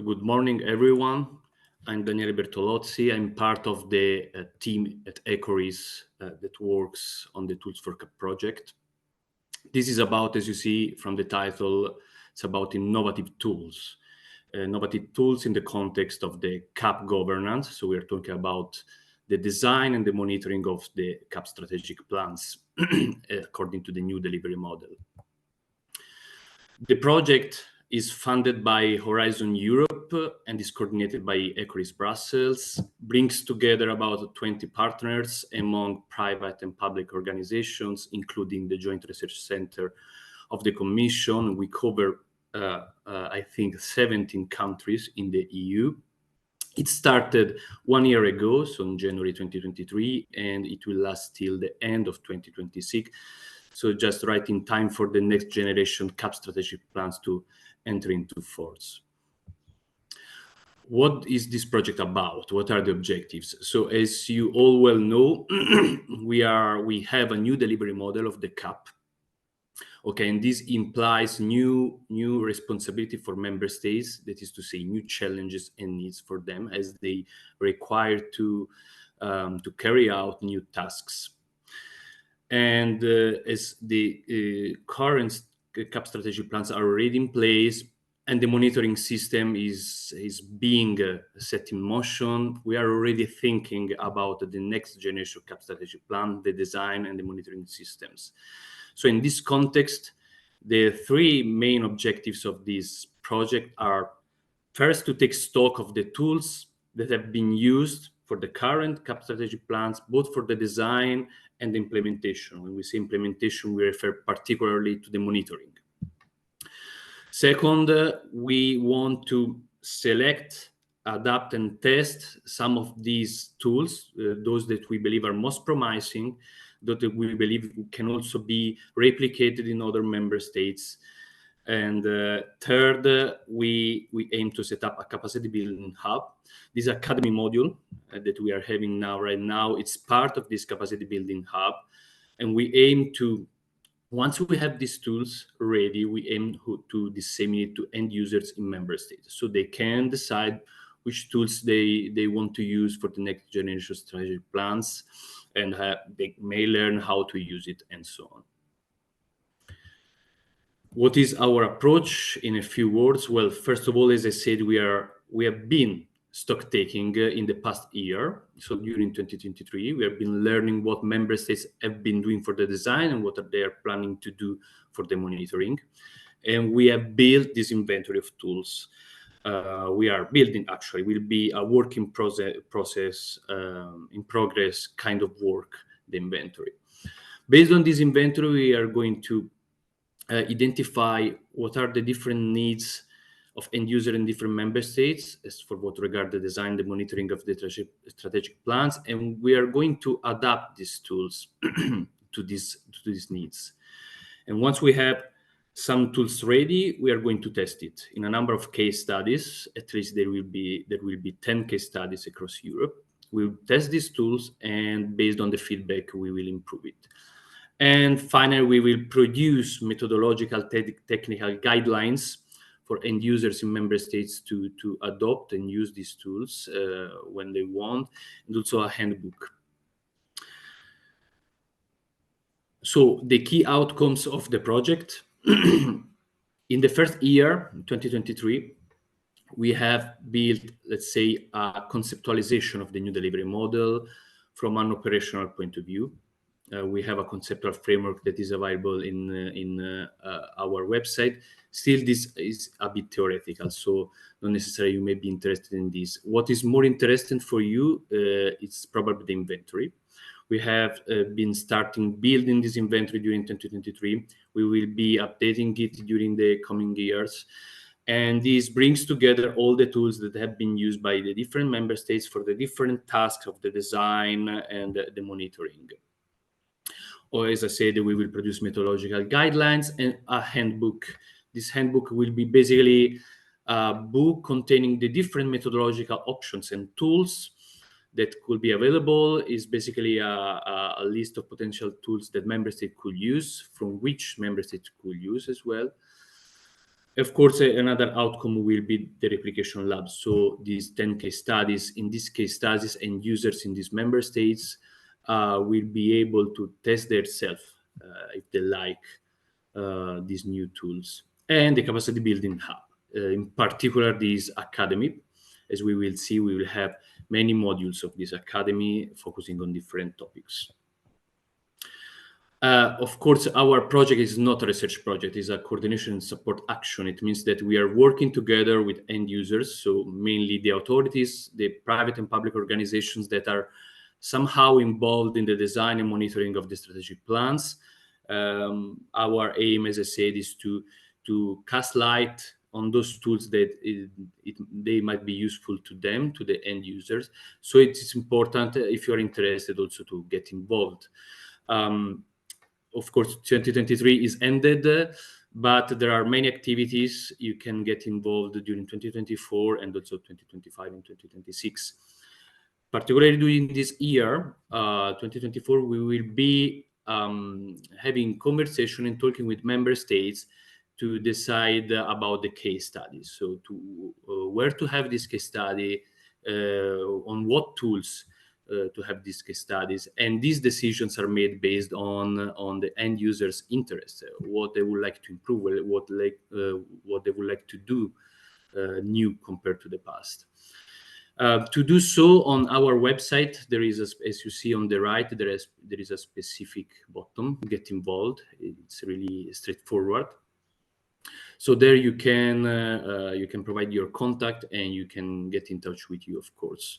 good morning, everyone. I'm Daniele Bertolozzi. I'm part of the team at Ecorys that works on the Tools4CAP project. This is about, as you see from the title, it's about innovative tools. Innovative tools in the context of the CAP governance. So we're talking about the design and the monitoring of the CAP strategic plans according to the new delivery model. The project is funded by Horizon Europe and is coordinated by Ecorys Brussels, brings together about 20 partners among private and public organizations, including the Joint Research Center of the Commission. We cover, I think, 17 countries in the EU. It started 1 year ago, so in January 2023, and it will last till the end of 2026. So just right in time for the next generation CAP strategic plans to enter into force. What is this project about? What are the objectives? So as you all well know, we have a new delivery model of the CAP. Okay, and this implies new responsibility for member states, that is to say, new challenges and needs for them as they require to carry out new tasks. And as the current CAP strategy plans are already in place and the monitoring system is being set in motion, we are already thinking about the next generation CAP strategy plan, the design and the monitoring systems. So in this context, the three main objectives of this project are first to take stock of the tools that have been used for the current CAP strategic plans, both for the design and the implementation. When we say implementation, we refer particularly to the monitoring. Second, we want to select, adapt, and test some of these tools, those that we believe are most promising, that we believe can also be replicated in other member states. And third, we aim to set up a capacity building hub. This academy module that we are having right now, it's part of this capacity building hub. And we aim to, once we have these tools ready, we aim to disseminate to end users in member states so they can decide which tools they want to use for the next generation strategic plans, and they may learn how to use it and so on. What is our approach in a few words? Well, first of all, as I said, we have been stock taking in the past year. So during 2023, we have been learning what member states have been doing for the design and what they are planning to do for the monitoring. And we have built this inventory of tools. We are building, actually, will be a work in progress kind of work, the inventory. Based on this inventory, we are going to identify what are the different needs of end user in different member states as for what regard the design, the monitoring of the strategic plans, and we are going to adapt these tools to these needs. And once we have some tools ready, we are going to test it in a number of case studies. At least there will be 10 case studies across Europe. We'll test these tools, and based on the feedback, we will improve it. And finally, we will produce methodological technical guidelines for end users in member states to adopt and use these tools when they want, and also a handbook. So the key outcomes of the project. In the first year, 2023, we have built, let's say, a conceptualization of the new delivery model from an operational point of view. We have a conceptual framework that is available in our website. Still, this is a bit theoretical, so not necessarily you may be interested in this. What is more interesting for you, it's probably the inventory. We have been starting building this inventory during 2023. We will be updating it during the coming years. And this brings together all the tools that have been used by the different member states for the different tasks of the design and the monitoring. Or as I said, we will produce methodological guidelines and a handbook. This handbook will be basically a book containing the different methodological options and tools that could be available. Is basically a list of potential tools that member state could use, from which member state could use as well. Of course, another outcome will be the replication lab. So these 10 case studies, in these case studies, and users in these member states will be able to test themselves if they like these new tools. And the capacity building hub, in particular this academy. As we will see, we will have many modules of this academy focusing on different topics. Of course, our project is not a research project, it's a coordination and support action. It means that we are working together with end users, so mainly the authorities, the private and public organizations that are somehow involved in the design and monitoring of the strategic plans. Our aim, as I said, is to cast light on those tools that they might be useful to them, to the end users. So it is important, if you're interested, also to get involved. Of course, 2023 is ended, but there are many activities you can get involved during 2024 and also 2025 and 2026. Particularly during this year, 2024, we will be having conversation and talking with member states to decide about the case studies. So to where to have this case study, on what tools to have these case studies, and these decisions are made based on the end users' interests, what they would like to improve, what they would like to do new compared to the past. To do so, on our website, there is, as you see on the right, there is a specific button, get involved. It's really straightforward. So there you can provide your contact and you can get in touch with you, of course.